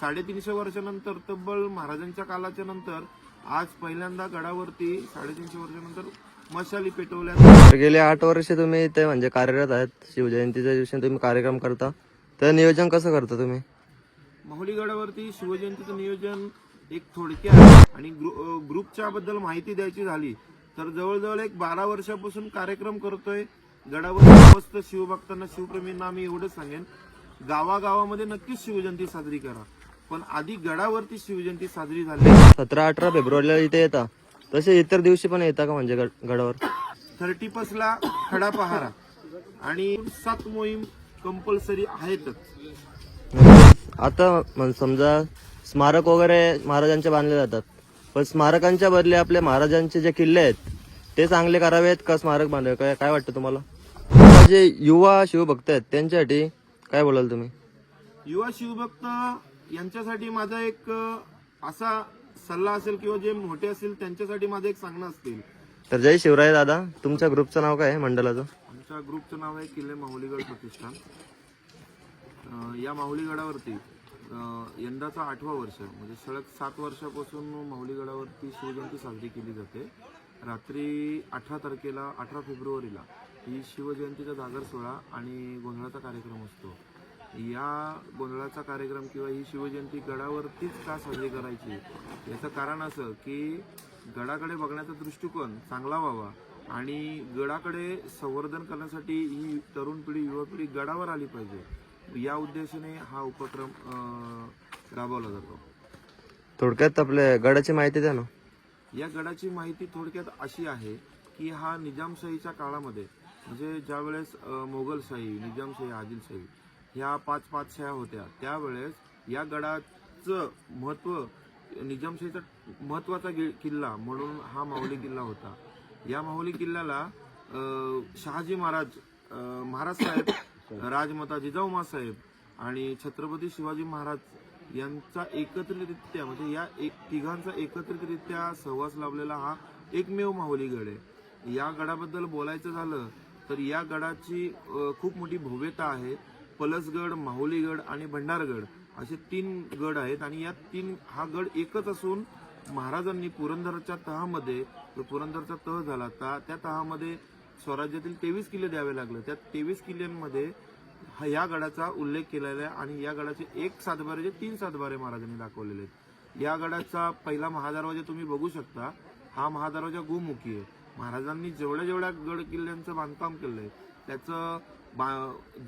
350 वर्षानंतर, तब्बल महाराजांच्या कालाच्या नंतर आज पहिल्यांदा गडावरती 350 वर्षानंतर मशाली पेटवल्या. तर गेले 8 वर्ष तुम्ही इथे म्हणजे कार्यरत आहेत. शिवजयंतीच्या दिवशी तुम्ही कार्यक्रम करता, तर नियोजन कसं करता तुम्ही? माहुली गडावरती शिवजयंतीचं नियोजन एक थोडक्यात आणि ग्रुपच्या बद्दल माहिती द्यायची झाली तर जवळजवळ एक 12 वर्षापासून कार्यक्रम करतोय. गडावर समस्त शिवभक्तांना, शिवप्रेमींना आम्ही एवढंच सांगेन, गावागावामध्ये नक्कीच शिवजयंती साजरी करा, पण आधी गडावरती शिवजयंती साजरी झाली. 17-18 फेब्रुवारीला इथे येता, तसे इतर दिवशी पण येता का म्हणजे गडावर? 31 ला खडा पहारा आणि 7 मोहीम कंपल्सरी आहेतच. आता समजा स्मारक वगैरे महाराजांचे बांधले जातात, पण स्मारकांच्या बदले आपले महाराजांचे जे किल्ले आहेत ते चांगले करावेत का स्मारक बांधावे, काय वाटतं तुम्हाला? जे युवा शिवभक्त आहेत त्यांच्यासाठी काय बोलाल तुम्ही? युवा शिवभक्त यांच्यासाठी माझा एक असा सल्ला असेल किंवा जे मोठे असतील त्यांच्यासाठी माझं एक सांगणं असतील. तर जय शिवराय दादा, तुमच्या ग्रुपचं नाव काय आहे, मंडळाचं? आमच्या ग्रुपचं नाव आहे किल्ले माहुलीगड प्रतिष्ठान. या माहुली गडावरती यंदाचा 8वा वर्ष म्हणजे सलग 7 वर्षापासून माहुली गडावरती शिवजयंती साजरी केली जाते. रात्री 18 फेब्रुवारीला ही शिवजयंतीचा जागर सोहळा आणि गोंधळाचा कार्यक्रम असतो. या गोंधळाचा कार्यक्रम किंवा ही शिवजयंती गडावरतीच का साजरी करायची याचं कारण असं की गडाकडे बघण्याचा दृष्टिकोन चांगला व्हावा आणि गडाकडे संवर्धन करण्यासाठी ही तरुण पिढी, युवा पिढी गडावर आली पाहिजे, या उद्देशाने हा उपक्रम राबवला जातो. थोडक्यात आपल्या गडाची माहिती द्या ना. या गडाची माहिती थोडक्यात अशी आहे की हा निजामशाहीच्या काळामध्ये म्हणजे ज्यावेळेस मोगलशाही, निजामशाही, आदिलशाही ह्या 5 शाह्या होत्या, त्यावेळेस या गडाचं महत्व, निजामशाहीचा महत्वाचा किल्ला म्हणून हा माहुली किल्ला होता. या माहुली किल्ल्याला शहाजी महाराज साहेब, राजमाता जिजाऊमा साहेब आणि छत्रपती शिवाजी महाराज यांचा एकत्रितरित्या म्हणजे या तिघांचा एकत्रितरित्या सहवास लाभलेला हा एकमेव माहुली गड आहे. या गडाबद्दल बोलायचं झालं तर या गडाची खूप मोठी भव्यता आहे. पलसगड, माहुलीगड आणि भंडारगड असे 3 गड आहेत आणि या हा गड एकच असून महाराजांनी पुरंदरच्या तहामध्ये, जो पुरंदरचा तह झाला त्या तहामध्ये स्वराज्यातील 23 किल्ले द्यावे लागले. त्या 23 किल्ल्यांमध्ये या गडाचा उल्लेख केलेला आहे आणि या गडाचे 1 सातबारे जे 3 सातबारे महाराजांनी दाखवलेले आहेत. या गडाचा पहिला महादरवाजा तुम्ही बघू शकता. हा महादरवाजा गोमुखी आहे. महाराजांनी जेवढ्या गड किल्ल्यांचं बांधकाम केलंय त्याचं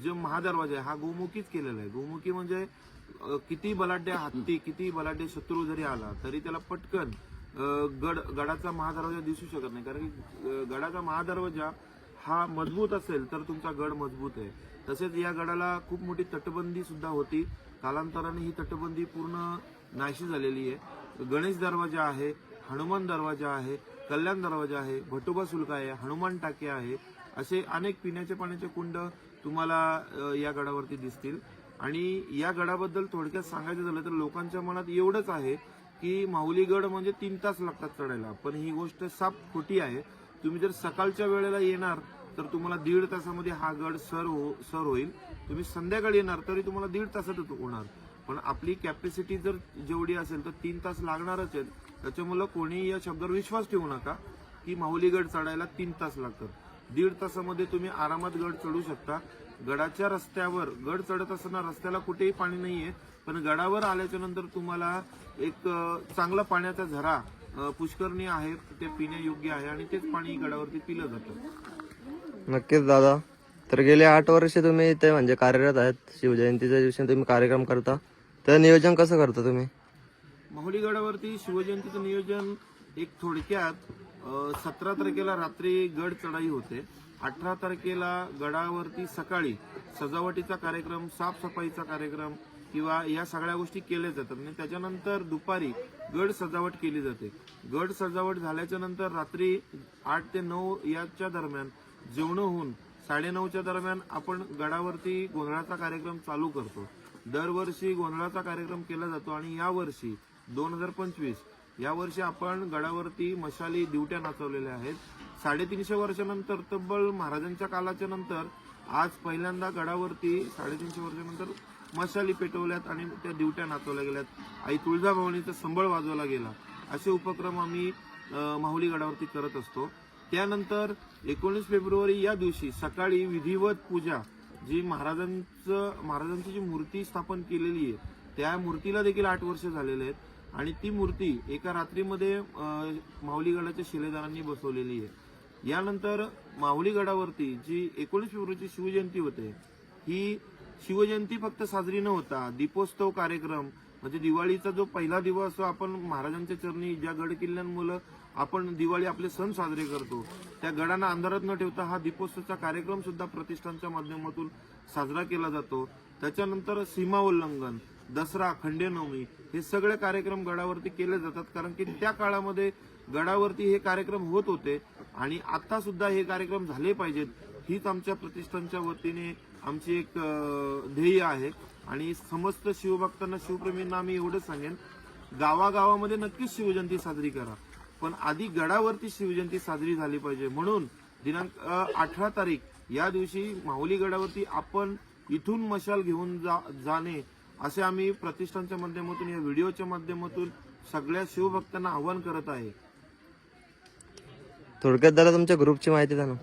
जो महादरवाजा आहे हा गोमुखीच केलेला आहे. गोमुखी म्हणजे किती बलाढ्य हत्ती, किती बलाढ्य शत्रू जरी आला तरी त्याला पटकन गडाचा महादरवाजा दिसू शकत नाही, कारण की गडाचा महादरवाजा हा मजबूत असेल तर तुमचा गड मजबूत आहे. तसेच या गडाला खूप मोठी तटबंदी सुद्धा होती. कालांतराने ही तटबंदी पूर्ण नाहीशी झालेली आहे. गणेश दरवाजा आहे, हनुमान दरवाजा आहे, कल्याण दरवाजा आहे, भटोबा सुलका आहे, हनुमान टाके आहे, असे अनेक पिण्याच्या पाण्याचे कुंड तुम्हाला या गडावरती दिसतील. आणि या गडाबद्दल थोडक्यात सांगायचं झालं तर लोकांच्या मनात एवढंच आहे की माहुली गड म्हणजे 3 तास लागतात चढायला, पण ही गोष्ट साफ खोटी आहे. तुम्ही जर सकाळच्या वेळेला येणार तर तुम्हाला 1.5 तासामध्ये हा गड सर होईल. तुम्ही संध्याकाळी येणार तरी तुम्हाला 1.5 तासातच होणार, पण आपली कॅपॅसिटी जर जेवढी असेल तर 3 तास लागणारच आहेत. त्याच्यामुळे कोणी या शब्दावर विश्वास ठेवू नका की माहुली गड चढायला 3 तास लागतात. 1.5 तासामध्ये तुम्ही आरामात गड चढू शकता. गडाच्या रस्त्यावर गड चढत असताना रस्त्याला कुठेही पाणी नाहीये, पण गडावर आल्याच्या नंतर तुम्हाला एक चांगला पाण्याचा झरा, पुष्करणी आहे, ते पिण्यायोग्य आहे आणि तेच पाणी गडावरती पिलं जातं. नक्कीच दादा, तर गेले 8 वर्ष तुम्ही इथे म्हणजे कार्यरत आहेत. शिवजयंतीच्या दिवशी तुम्ही कार्यक्रम करता, तर नियोजन कसं करता तुम्ही? माहुली गडावरती शिवजयंतीचं नियोजन एक थोडक्यात 17 तारखेला रात्री गड चढाई होते. 18 तारखेला गडावरती सकाळी सजावटीचा कार्यक्रम, साफसफाईचा कार्यक्रम किंवा या सगळ्या गोष्टी केल्या जातात आणि त्याच्यानंतर दुपारी गड सजावट केली जाते. गड सजावट झाल्याच्या नंतर रात्री 8 ते 9 याच्या दरम्यान जेवण होऊन 9:30च्या दरम्यान आपण गडावरती गोंधळाचा कार्यक्रम चालू करतो. दरवर्षी गोंधळाचा कार्यक्रम केला जातो आणि यावर्षी 2025 यावर्षी आपण गडावरती मशाली दिवट्या नाचवलेल्या आहेत. 350 वर्षानंतर, तब्बल महाराजांच्या कालाच्या नंतर आज पहिल्यांदा गडावरती 350 वर्षानंतर मशाली पेटवल्यात आणि त्या दिवट्या नाचवल्या गेल्यात. आई तुळजाभवानीचा संबळ वाजवला गेला. असे उपक्रम आम्ही माहुली गडावरती करत असतो. त्यानंतर 19 फेब्रुवारी या दिवशी सकाळी विधिवत पूजा, जी महाराजांची जी मूर्ती स्थापन केलेली आहे त्या मूर्तीला देखील 8 वर्ष झालेले आहेत आणि ती मूर्ती एका रात्रीमध्ये माहुली गडाच्या शिलेदारांनी बसवलेली आहे. यानंतर माहुली गडावरती जी 19 फेब्रुवारीची शिवजयंती होते, ही शिवजयंती फक्त साजरी न होता दीपोत्सव कार्यक्रम म्हणजे दिवाळीचा जो पहिला दिवस असतो, आपण महाराजांच्या चरणी ज्या गड किल्ल्यांमुळे आपण दिवाळी आपले सण साजरे करतो, त्या गडांना अंधारात न ठेवता हा दीपोत्सवचा कार्यक्रम सुद्धा प्रतिष्ठानच्या माध्यमातून साजरा केला जातो. त्याच्यानंतर सीमा उल्लंघन, दसरा, खंडेनवमी हे सगळे कार्यक्रम गडावरती केले जातात, कारण की त्या काळामध्ये गडावरती हे कार्यक्रम होत होते आणि आता सुद्धा हे कार्यक्रम झाले पाहिजेत, हीच आमच्या प्रतिष्ठानच्या वतीने आमची एक ध्येय आहे. आणि समस्त शिवभक्तांना, शिवप्रेमींना आम्ही एवढंच सांगेन, गावागावामध्ये नक्कीच शिवजयंती साजरी करा, पण आधी गडावरती शिवजयंती साजरी झाली पाहिजे. म्हणून दिनांक 18 तारीख या दिवशी माहुली गडावरती आपण इथून मशाल घेऊन जाणे असे आम्ही प्रतिष्ठानच्या माध्यमातून, या व्हिडिओच्या माध्यमातून सगळ्या शिवभक्तांना आवाहन करत आहे. थोडक्यात दादा तुमच्या ग्रुपची माहिती द्या ना.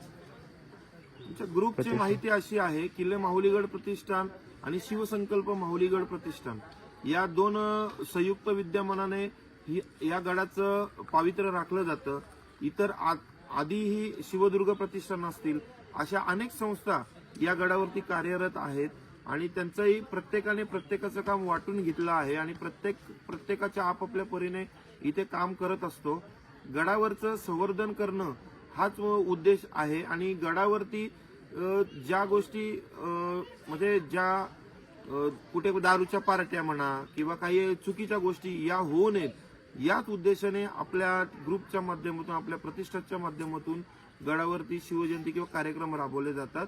आमच्या ग्रुपची माहिती अशी आहे, किल्ले माहुलीगड प्रतिष्ठान आणि शिवसंकल्प माहुलीगड प्रतिष्ठान या 2 संयुक्त विद्यमानाने या गडाचं पावित्र्य राखलं जातं. इतर आधीही शिवदुर्ग प्रतिष्ठान असतील अशा अनेक संस्था या गडावरती कार्यरत आहेत आणि त्यांचंही प्रत्येकाने प्रत्येकाचं काम वाटून घेतलं आहे आणि प्रत्येकाच्या आपापल्या परीने इथे काम करत असतो. गडावरचं संवर्धन करणं हाच उद्देश आहे आणि गडावरती ज्या गोष्टी म्हणजे ज्या कुठे दारूच्या पार्ट्या म्हणा किंवा काही चुकीच्या गोष्टी या होऊ नयेत, याच उद्देशाने आपल्या ग्रुपच्या माध्यमातून, आपल्या प्रतिष्ठानच्या माध्यमातून गडावरती शिवजयंती किंवा कार्यक्रम राबवले जातात.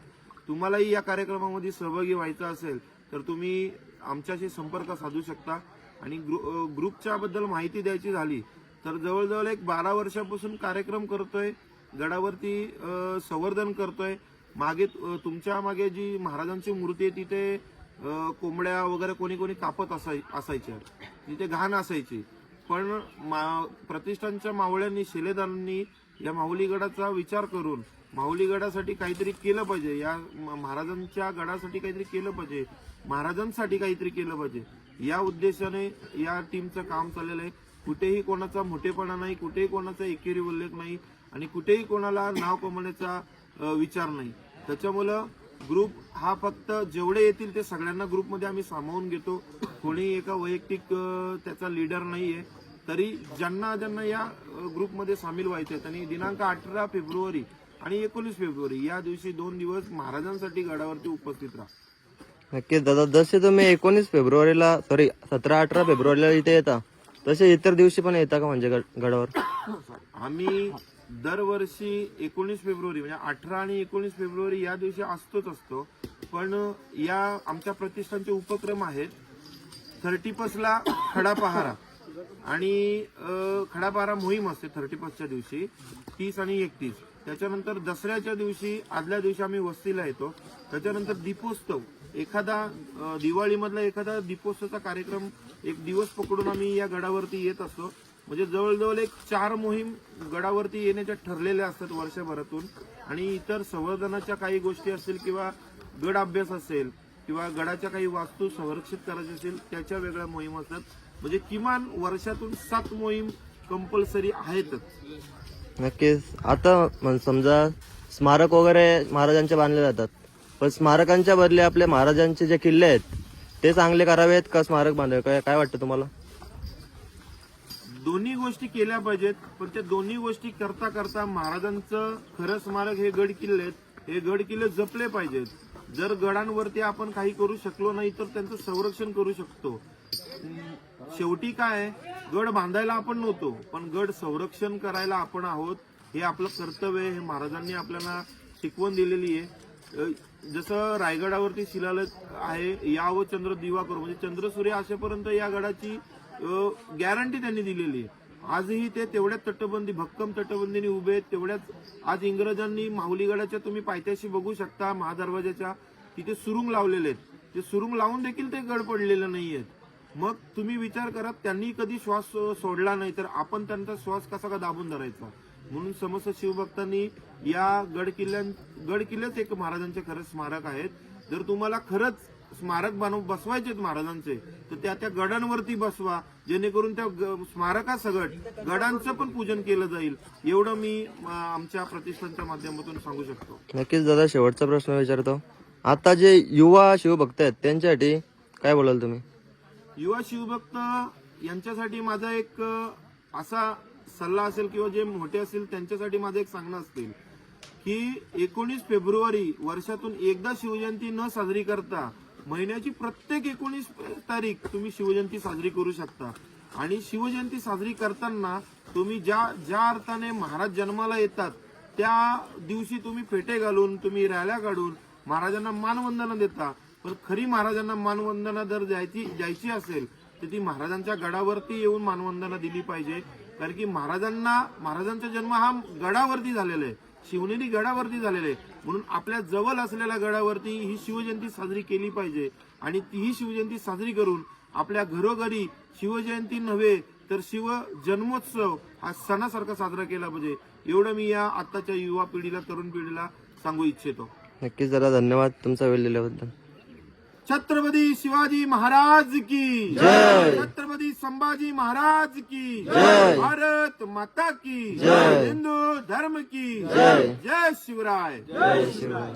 तुम्हालाही या कार्यक्रमामध्ये सहभागी व्हायचं असेल तर तुम्ही आमच्याशी संपर्क साधू शकता. आणि ग्रुपच्या बद्दल माहिती द्यायची झाली तर जवळजवळ एक 12 वर्षापासून कार्यक्रम करतोय, गडावरती संवर्धन करतोय. मागे तुमच्या मागे जी महाराजांची मूर्ती आहे तिथे कोंबड्या वगैरे कोणी कापत असायच्या, तिथे घाण असायची, पण प्रतिष्ठानच्या मावळ्यांनी, शिलेदारांनी या माहुली गडाचा विचार करून माहुली गडासाठी काहीतरी केलं पाहिजे, या महाराजांच्या गडासाठी काहीतरी केलं पाहिजे, महाराजांसाठी काहीतरी केलं पाहिजे, या उद्देशाने या टीमचं काम चाललेलं आहे. कुठेही कोणाचा मोठेपणा नाही, कुठेही कोणाचा एकेरी उल्लेख नाही आणि कुठेही कोणाला नाव कमवण्याचा विचार नाही. त्याच्यामुळं ग्रुप हा फक्त जेवढे येतील ते सगळ्यांना ग्रुपमध्ये आम्ही सामावून घेतो. कोणी एका वैयक्तिक त्याचा लीडर नाहीये. तरी ज्यांना या ग्रुपमध्ये सामील व्हायचे आहेत आणि दिनांक 18 फेब्रुवारी आणि 19 फेब्रुवारी या दिवशी 2 दिवस महाराजांसाठी गडावरती उपस्थित राहा. नक्कीच दादा, जसे तुम्ही 19 फेब्रुवारीला 17-18 फेब्रुवारीला इथे येता तसे इतर दिवशी पण येता का म्हणजे गडावर? आम्ही दरवर्षी 19 फेब्रुवारी म्हणजे 18 आणि 19 फेब्रुवारी या दिवशी असतो, पण या आमच्या प्रतिष्ठानचे उपक्रम आहेत. 31ला खडा पहारा आणि खडा पहारा मोहीम असते 31च्या दिवशी, 30 आणि 31. त्याच्यानंतर दसऱ्याच्या दिवशी आदल्या दिवशी आम्ही वस्तीला येतो. त्याच्यानंतर दीपोत्सव, एखादा दिवाळीमधला एखादा दीपोत्सवचा कार्यक्रम एक दिवस पकडून आम्ही या गडावरती येत असतो. म्हणजे जवळजवळ एक 4 मोहीम गडावरती येण्याच्या ठरलेल्या असतात वर्षभरातून. आणि इतर संवर्धनाच्या काही गोष्टी असतील किंवा गड अभ्यास असेल किंवा गडाच्या काही वास्तू संरक्षित करायच्या असेल त्याच्या वेगळ्या मोहीम असतात. म्हणजे किमान वर्षातून 7 मोहीम कंपल्सरी आहेतच. नक्कीच. आता समजा स्मारक वगैरे महाराजांचे बांधले जातात, पण स्मारकांच्या बदले आपले महाराजांचे जे किल्ले आहेत ते चांगले करावेत का स्मारक बांधावे, काय वाटतं तुम्हाला? दोन्ही गोष्टी केल्या पाहिजेत, पण त्या दोन्ही गोष्टी करता करता महाराजांचं खरं स्मारक हे गड किल्ले आहेत, हे गड किल्ले जपले पाहिजेत. जर गडांवरती आपण काही करू शकलो नाही तर त्यांचं संरक्षण करू शकतो. शेवटी काय, गड बांधायला आपण नव्हतो, पण गड संरक्षण करायला आपण आहोत. हे आपलं कर्तव्य आहे, हे महाराजांनी आपल्याला शिकवण दिलेली आहे. जसं रायगडावरती शिलालेख आहे, यावं चंद्र दिवा करू, म्हणजे चंद्र सूर्य असेपर्यंत या गडाची गॅरंटी त्यांनी दिलेली आहे. आजही ते तेवढ्याच तटबंदी, भक्कम तटबंदीने उभे आहेत. तेवढ्याच आज इंग्रजांनी माहुली गडाच्या तुम्ही पायथ्याशी बघू शकता, महादरवाजाच्या तिथे सुरुंग लावलेले आहेत. ते सुरुंग लावून देखील ते गड पडलेले नाहीयेत. मग तुम्ही विचार करा, त्यांनी कधी श्वास सोडला नाही तर आपण त्यांचा श्वास कसा का दाबून धरायचा. म्हणून समस्त शिवभक्तांनी या गड किल्लेच एक महाराजांचे खरंच स्मारक आहेत. जर तुम्हाला खरंच स्मारक बसवायचे महाराजांचे तर त्या गडांवरती बसवा, जेणेकरून त्या स्मारकासकट गडांचं पण पूजन केलं जाईल. एवढं मी आमच्या प्रतिष्ठानच्या माध्यमातून सांगू शकतो. नक्कीच दादा, शेवटचा प्रश्न विचारतो. आता जे युवा शिवभक्त आहेत त्यांच्यासाठी काय बोलाल तुम्ही? युवा शिवभक्त यांच्यासाठी माझा एक असा सल्ला असेल किंवा जे मोठे असतील त्यांच्यासाठी माझं एक सांगणं असतील की 19 फेब्रुवारी वर्षातून एकदा शिवजयंती न साजरी करता महिन्याची प्रत्येक 19 तारीख तुम्ही शिवजयंती साजरी करू शकता. आणि शिवजयंती साजरी करताना तुम्ही ज्या अर्थाने महाराज जन्माला येतात त्या दिवशी तुम्ही फेटे घालून, तुम्ही रॅल्या काढून महाराजांना मानवंदना देता. पण खरी महाराजांना मानवंदना जर द्यायची असेल तर ती महाराजांच्या गडावरती येऊन मानवंदना दिली पाहिजे. कारण की महाराजांचा जन्म हा गडावरती झालेला आहे, शिवनेरी गडावरती झालेला आहे. म्हणून आपल्या जवळ असलेल्या गडावरती ही शिवजयंती साजरी केली पाहिजे. आणि ही शिवजयंती साजरी करून आपल्या घरोघरी शिवजयंती नव्हे तर शिव जन्मोत्सव हा सणासारखा साजरा केला पाहिजे. एवढं मी या आताच्या युवा पिढीला, तरुण पिढीला सांगू इच्छितो. नक्कीच दादा, धन्यवाद तुमचा वेळ दिल्याबद्दल. छत्रपती शिवाजी महाराज की जय. छत्रपती संभाजी महाराज की जय. भारत माता की जय. हिंदू धर्म की जय. जय शिवराय. जय शिवराय.